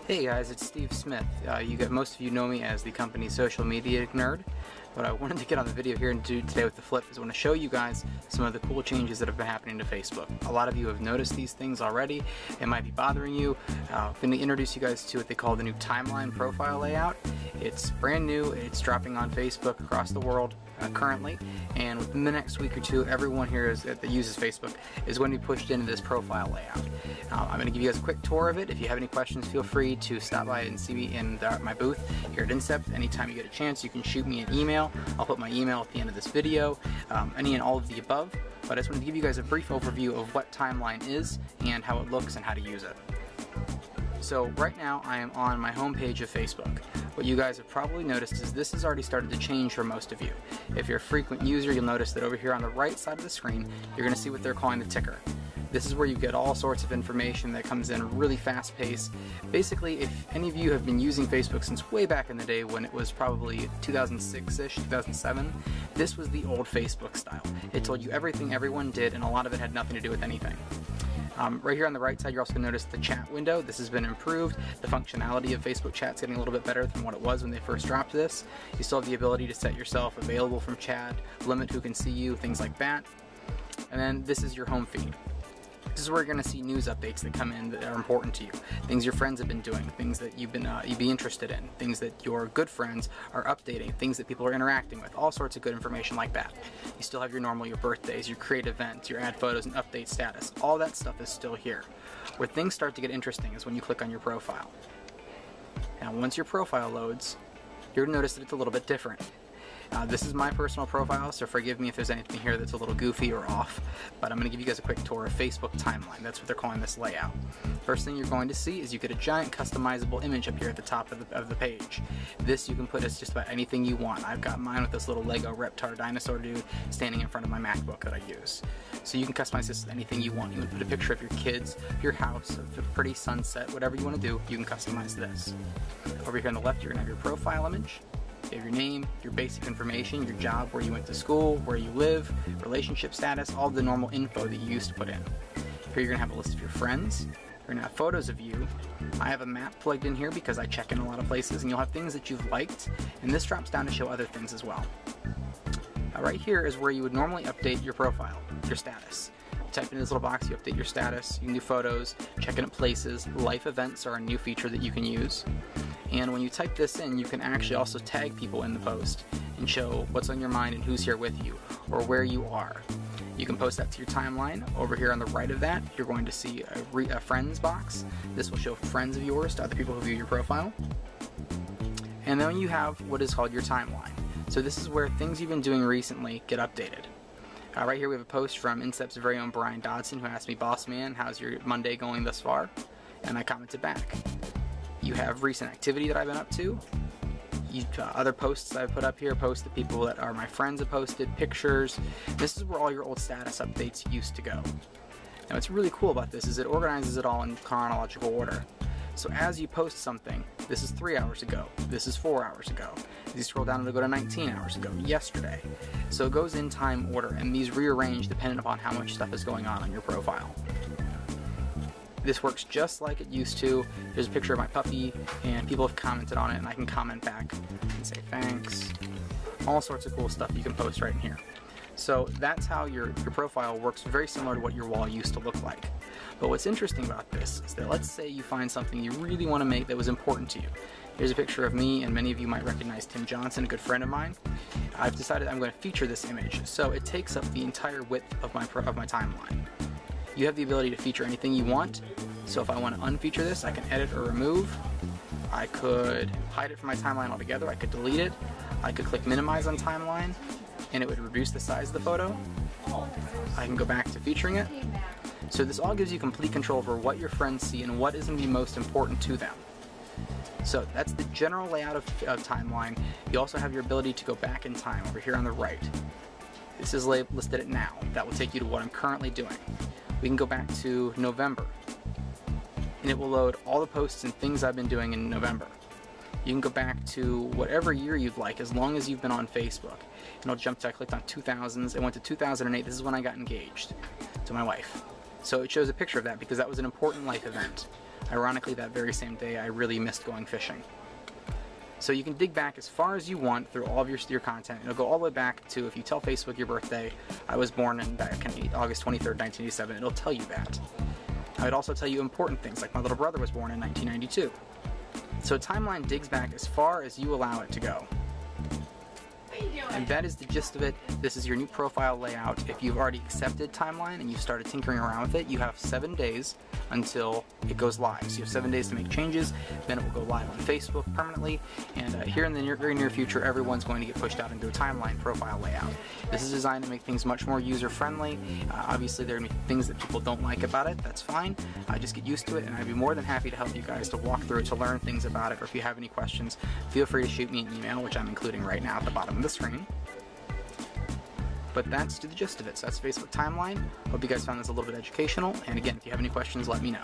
Hey guys, it's Steve Smith. Most of you know me as the company's social media nerd. What I wanted to get on the video here and do today with the flip is I want to show you guys some of the cool changes that have been happening to Facebook. A lot of you have noticed these things already. It might be bothering you. I'm going to introduce you guys to what they call the new timeline profile layout. It's brand new. It's dropping on Facebook across the world currently, and within the next week or two, everyone here that uses Facebook is going to be pushed into this profile layout. I'm going to give you guys a quick tour of it. If you have any questions, feel free to stop by and see me in my booth here at Incept. Anytime you get a chance, you can shoot me an email. I'll put my email at the end of this video, any and all of the above, but I just wanted to give you guys a brief overview of what timeline is and how it looks and how to use it. So right now I am on my home page of Facebook. What you guys have probably noticed is this has already started to change for most of you. If you're a frequent user, you'll notice that over here on the right side of the screen, you're going to see what they're calling the ticker. This is where you get all sorts of information that comes in really fast paced. Basically, if any of you have been using Facebook since way back in the day when it was probably 2006-ish, 2007, this was the old Facebook style. It told you everything everyone did, and a lot of it had nothing to do with anything. Right here on the right side, you're also going to notice the chat window. This has been improved. The functionality of Facebook chat's getting a little bit better than what it was when they first dropped this. You still have the ability to set yourself available from chat, limit who can see you, things like that. And then this is your home feed. This is where you're going to see news updates that come in that are important to you. Things your friends have been doing, things that you'd be interested in, things that your good friends are updating, things that people are interacting with, all sorts of good information like that. You still have your birthdays, your create events, your add photos and update status. All that stuff is still here. Where things start to get interesting is when you click on your profile. Now once your profile loads, you're going to notice that it's a little bit different. This is my personal profile, so forgive me if there's anything here that's a little goofy or off, but I'm going to give you guys a quick tour of Facebook timeline. That's what they're calling this layout. First thing you're going to see is you get a giant customizable image up here at the top of the page. This you can put as just about anything you want. I've got mine with this little Lego Reptar dinosaur dude standing in front of my MacBook that I use. So you can customize this as anything you want. You can put a picture of your kids, your house, of a pretty sunset, whatever you want to do, you can customize this. Over here on the left, you're going to have your profile image. You have your name, your basic information, your job, where you went to school, where you live, relationship status, all the normal info that you used to put in. Here you're going to have a list of your friends. You're going to have photos of you. I have a map plugged in here because I check in a lot of places, and you'll have things that you've liked, and this drops down to show other things as well. Right here is where you would normally update your profile, your status. You type in this little box, you update your status, you can do photos, check in at places, life events are a new feature that you can use. And when you type this in, you can actually also tag people in the post and show what's on your mind and who's here with you or where you are. You can post that to your timeline. Over here on the right of that, you're going to see a friends box. This will show friends of yours to other people who view your profile. And then you have what is called your timeline. So this is where things you've been doing recently get updated. Right here we have a post from Incept's very own Brian Dodson, who asked me, "Boss man, how's your Monday going thus far?" And I commented back. You have recent activity that I've been up to. Other posts I've put up here, posts that people that are my friends have posted, pictures. This is where all your old status updates used to go. Now what's really cool about this is it organizes it all in chronological order. So as you post something, this is 3 hours ago, this is 4 hours ago. As you scroll down, it'll go to 19 hours ago, yesterday. So it goes in time order, and these rearrange depending upon how much stuff is going on your profile. This works just like it used to. There's a picture of my puppy, and people have commented on it, and I can comment back and say thanks. All sorts of cool stuff you can post right in here. So that's how your profile works, very similar to what your wall used to look like. But what's interesting about this is that let's say you find something you really want to make that was important to you. Here's a picture of me, and many of you might recognize Tim Johnson, a good friend of mine. I've decided I'm going to feature this image, so it takes up the entire width of my timeline. You have the ability to feature anything you want, so if I want to unfeature this, I can edit or remove. I could hide it from my timeline altogether, I could delete it, I could click minimize on timeline, and it would reduce the size of the photo. I can go back to featuring it. So this all gives you complete control over what your friends see and what is going to be most important to them. So that's the general layout of timeline. You also have your ability to go back in time over here on the right. This is listed at now. That will take you to what I'm currently doing. We can go back to November, and it will load all the posts and things I've been doing in November. You can go back to whatever year you'd like, as long as you've been on Facebook. And I'll jump to, I clicked on 2000s, I went to 2008, this is when I got engaged to my wife. So it shows a picture of that because that was an important life event. Ironically, that very same day, I really missed going fishing. So you can dig back as far as you want through all of your content. It'll go all the way back to, if you tell Facebook your birthday, I was born back in August 23rd, 1987, it'll tell you that. I would also tell you important things, like my little brother was born in 1992. So a timeline digs back as far as you allow it to go. And that is the gist of it. This is your new profile layout. If you've already accepted Timeline and you've started tinkering around with it, you have 7 days until it goes live. So you have 7 days to make changes, then it will go live on Facebook permanently, and here in the very near future, everyone's going to get pushed out into a Timeline profile layout. This is designed to make things much more user-friendly. Obviously, there are going to be things that people don't like about it. That's fine. Just get used to it, and I'd be more than happy to help you guys to walk through it, to learn things about it, or if you have any questions, feel free to shoot me an email, which I'm including right now at the bottom of the screen. But that's the gist of it. So that's Facebook Timeline. Hope you guys found this a little bit educational. And again, if you have any questions, let me know.